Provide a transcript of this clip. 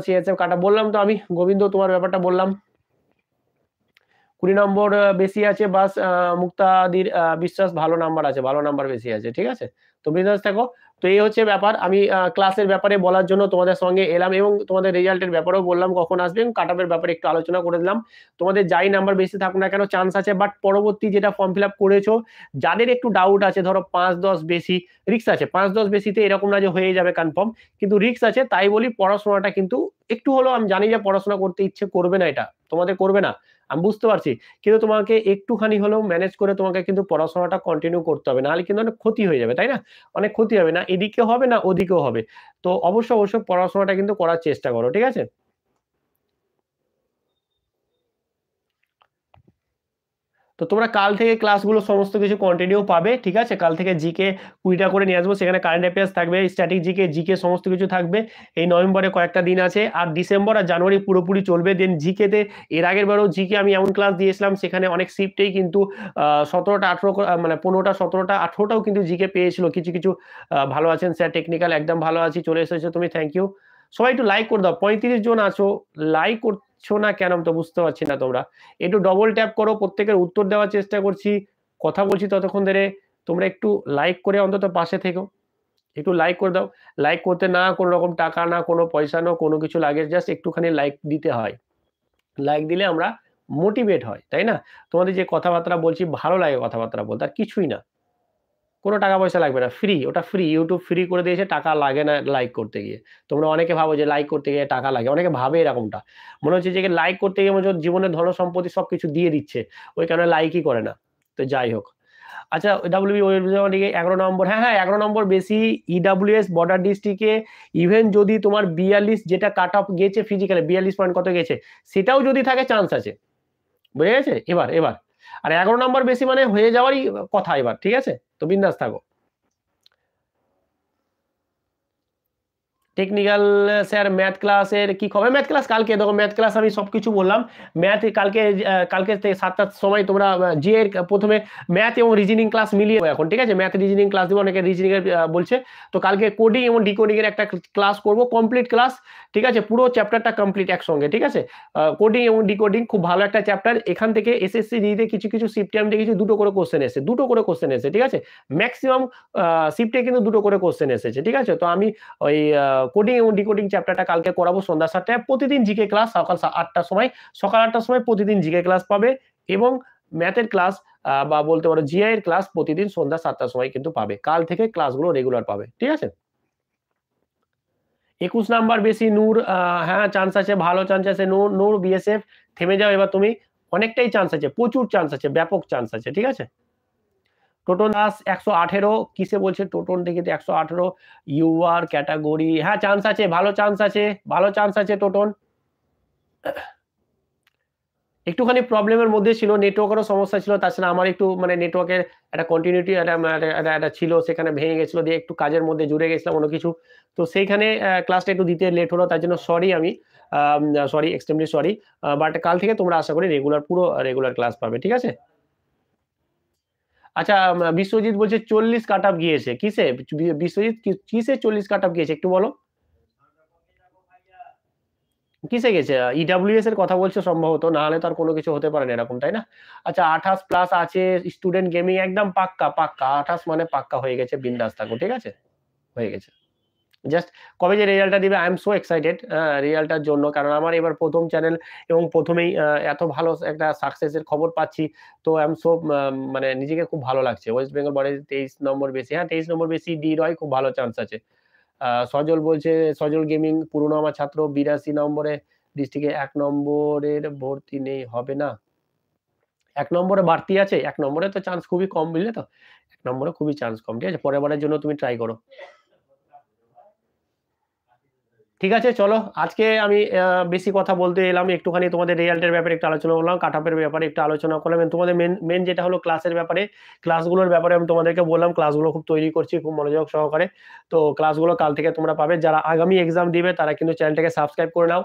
CSF কাটা বললাম তো আমি, গোবিন্দ তোমার ব্যাপারটা বললাম। 20 নম্বর বেশি আছে বাস, মুক্তাদির বিশ্বাস ভালো নাম্বার আছে, ভালো নাম্বার বেশি আছে, ঠিক আছে? তো বিন্দাস থাকো। তো এই হচ্ছে ব্যাপার, আমি ক্লাসের ব্যাপারে বলার জন্য তোমাদের সঙ্গে এলাম এবং তোমাদের রেজাল্টের ব্যাপারেও বললাম কখন আসবে এবং কাট অফের ব্যাপারে একটু আলোচনা করে দিলাম। তোমাদের যাই নাম্বার বেশি থাকুক না কেন চান্স আছে, বাট পরবর্তী যেটা ফর্ম ফিল আপ করেছো যাদের একটু ডাউট আছে, ধরো 5-10 বেশি রিস্ক আছে, 5-10 বেশিতে এরকম না যে হয়ে যাবে কনফার্ম, কিন্তু রিস্ক আছে, তাই বলি পড়াশোনাটা কিন্তু একটু হলেও, আমি জানি যে পড়াশোনা করতে ইচ্ছে করবে না, এটা তোমাদের করবে না আমি বুঝতে পারছি, কিন্তু তোমাকে একটুখানি হলেও ম্যানেজ করে তোমাকে কিন্তু পড়াশোনাটা কন্টিনিউ করতে হবে, নাহলে কিন্তু অনেক ক্ষতি হয়ে যাবে, তাই না? অনেক ক্ষতি হবে, না এদিকে হবে না ওদিকেও হবে। তো অবশ্যই পড়াশোনাটা কিন্তু করার চেষ্টা করো, ঠিক আছে? তো তোমরা কাল থেকে ক্লাসগুলো সমস্ত কিছু কন্টিনিউ পাবে, ঠিক আছে? কাল থেকে জিকে 20টা করে নিয়ে আসবো, সেখানে কারেন্ট অ্যাফেয়ার্স থাকবে, স্ট্যাটিক জিকে সমস্ত কিছু থাকবে। এই নভেম্বরে কয়েকটা দিন আছে, আর ডিসেম্বর আর জানুয়ারি পুরোপুরি চলবে। দেন জিকেতে এর আগের বারেও জিকে আমি এমন ক্লাস দিয়েছিলাম, সেখানে অনেক শিফটেই কিন্তু 17টা 18 মানে 15টা 17টা 18টাও কিন্তু জিকে পেয়েছিল কিছু কিছু। ভালো আছেন স্যার, টেকনিক্যাল একদম ভালো আছি, চলে এসেছো তুমি, থ্যাংক ইউ। সবাই একটু লাইক করে দাও, 35 জন আছো, লাইক করছো না কেন তো বুঝতে পারছি না তোমরা। একটু ডবল ট্যাপ করো, প্রত্যেকের উত্তর দেওয়ার চেষ্টা করছি, কথা বলছি ততক্ষণ ধরে, তোমরা একটু লাইক করে অন্তত পাশে থেকো, একটু লাইক করে দাও। লাইক করতে না কোনো রকম টাকা, না কোনো পয়সা, না কোনো কিছু লাগে, জাস্ট একটুখানি লাইক দিতে হয়। লাইক দিলে আমরা মোটিভেট হয়, তাই না? তোমাদের যে কথাবার্তা বলছি ভালো লাগে কথাবার্তা বলতে, আর কিছুই না। কোনো টাকা পয়সা লাগবে না, ফ্রি, ওটা ফ্রি, YouTube ফ্রি করে দিয়েছে, টাকা লাগে না লাইক করতে গিয়ে। তোমরা অনেকে ভাবো যে লাইক করতে গিয়ে টাকা লাগে, অনেকে ভাবে এরকমটা। মনে হচ্ছে যে লাইক করতে গিয়ে মনে হচ্ছে জীবনের ধন-সম্পত্তি সবকিছু দিয়ে দিচ্ছে। ওই কারণে লাইকই করে না। তো যাই হোক। আচ্ছা ডাব্লিউবি ওয়েব লিগে 11 নম্বর, হ্যাঁ, হ্যাঁ 11 নম্বর বেশি, ইডব্লিউএস বর্ডার ডিস্ট্রিক্টে ইভেন যদি তোমার 42 যেটা কাট অফ গেছে ফিজিক্যালে, 42 পয়েন্ট কত গেছে, সেটাও যদি থাকে চান্স আছে। বুঝে গেছে? এবার। আর 11 নম্বর বেশি মানে হয়ে যাওয়ারই কথা এবার, ঠিক আছে? তো বিন্দাস থাকো। টেকনিক্যাল স্যার ম্যাথ ক্লাসের কি খবর? ম্যাথ ক্লাস কালকে, দেখো ম্যাথ ক্লাস আমি সবকিছু বললাম। ম্যাথ কালকে 7টার সময় তোমরা জি এর প্রথমে ম্যাথ এবং রিজনিং ক্লাস মিলিয়ে এখন, ঠিক আছে? ম্যাথ রিজনিং ক্লাস দিব, অনেকে রিজনিং এর বলছে। তো কালকে কোডিং এবং ডিকোডিং এর একটা ক্লাস করব, কমপ্লিট ক্লাস, ঠিক আছে? পুরো চ্যাপ্টারটা কমপ্লিট একসঙ্গে, ঠিক আছে? কোডিং এবং ডিকোডিং খুব ভালো একটা চ্যাপ্টার। এখান থেকে এসএসসি জিডিতে কিছু শিফটে আমি দেখেছি 2টো করে কোশ্চেন এসেছে, 2টো করে কোশ্চেন এসেছে, ঠিক আছে? ম্যাক্সিমাম শিফটে কিন্তু 2টো করে কোশ্চেন এসেছে, ঠিক আছে? তো আমি ওই কোডিং এবং ডিকোডিং চ্যাপ্টারটা কালকে করাবো সন্ধ্যা 7টায়। প্রতিদিন জিকে ক্লাস সকাল 8টার সময়, সকাল 8টার সময় প্রতিদিন জিকে ক্লাস পাবে এবং ম্যাথের ক্লাস বা বলতে পারো জিআই এর ক্লাস প্রতিদিন সন্ধ্যা 7টার সময় কিন্তু পাবে। কাল থেকে ক্লাসগুলো রেগুলার পাবে, ঠিক আছে? 21 নাম্বার বেশি নূর, হ্যাঁ চান্স আছে, ভালো চান্স আছে। নূর বিএসএফ, থেমে যাও এবার তুমি, অনেকটাই চান্স আছে, প্রচুর চান্স আছে, ব্যাপক চান্স আছে, ঠিক আছে? টোটন দাস 118, কিসে বলছে টোটন দেখি তো 118, ইউআর ক্যাটাগরি, হ্যাঁ চান্স আছে, ভালো চান্স আছে, ভালো চান্স আছে টোটন। একটুখানি প্রবলেমের মধ্যে ছিল, নেটওয়ার্কেরও সমস্যা ছিল, তাছাড়া আমার একটু মানে নেটওয়ার্কের একটা কন্টিনিউটি একটা ছিল, সেখানে ভেঙে গেছিল, দিয়ে একটু কাজের মধ্যে জুড়ে গেছিলাম অন্য কিছু। তো সেইখানে ক্লাসটা একটু দিতে লেট হলো, তার জন্য সরি আমি, সরি, এক্সট্রিমলি সরি। বাট কাল থেকে তোমরা আশা করি পুরো রেগুলার ক্লাস পাবে, ঠিক আছে? আচ্ছা, বিশ্বজিৎ বলছে 40 কাট অফ গিয়েছে, কিসে? বিশ্বজিৎ কিসে 40 কাট অফ গিয়েছে একটু বলো, কিসে গেছে? ইডব্লিউএস এর কথা বলছো সম্ভবত, না হলে তো আর কোনো কিছু হতে পারে না এরকম, তাই না? আচ্ছা 28 প্লাস আছে, স্টুডেন্ট গেমিং একদম পাক্কা, 28 মানে পাক্কা হয়ে গেছে, বিন্দাস থাকো, ঠিক আছে? হয়ে গেছে। জাস্ট কবে যে রেজাল্টটা দিবে, আই এম সো এক্সাইটেড রেজাল্টটার জন্য, কারণ আমার এবার 1ম চ্যানেল এবং 1মেই এত ভালো একটা সাকসেসের খবর পাচ্ছি। তো আই এম সো মানে নিজেকে খুব ভালো লাগছে। ওয়েস্ট বেঙ্গল বলে 23 নম্বর বেশি, হ্যাঁ 23 নম্বর বেশি, ডি রয় খুব ভালো চান্স আছে। সজল বলছে, সজল গেমিং পুরনো আমার ছাত্র, 82 নম্বরে ডিস্ট্রিক্টে 1 নম্বরের ভর্তি নেই, হবে না? 1 নম্বরে বাড়তি আছে, 1 নম্বরে তো চান্স খুবই কম, বুঝলে তো? 1 নম্বরে খুবই চান্স কম, ঠিক আছে? পরের বারের জন্য তুমি ট্রাই করো। ঠিক আছে চলো, আজকে আমি বেশি কথা বলতে এলাম, একটুখানি তোমাদের রেজাল্টের ব্যাপারে একটু আলোচনা করলাম, কাট অফের ব্যাপারে একটু আলোচনা করলাম, এবং তোমাদের মেন যেটা হলো ক্লাসের ব্যাপারে, ক্লাসগুলোর ব্যাপারে আমি তোমাদেরকে বললাম, ক্লাসগুলো খুব তৈরি করছি খুব মনোযোগ সহকারে। তো ক্লাসগুলো কাল থেকে তোমরা পাবে, যারা আগামী এক্সাম দিবে তারা কিন্তু চ্যানেলটাকে সাবস্ক্রাইব করে নাও।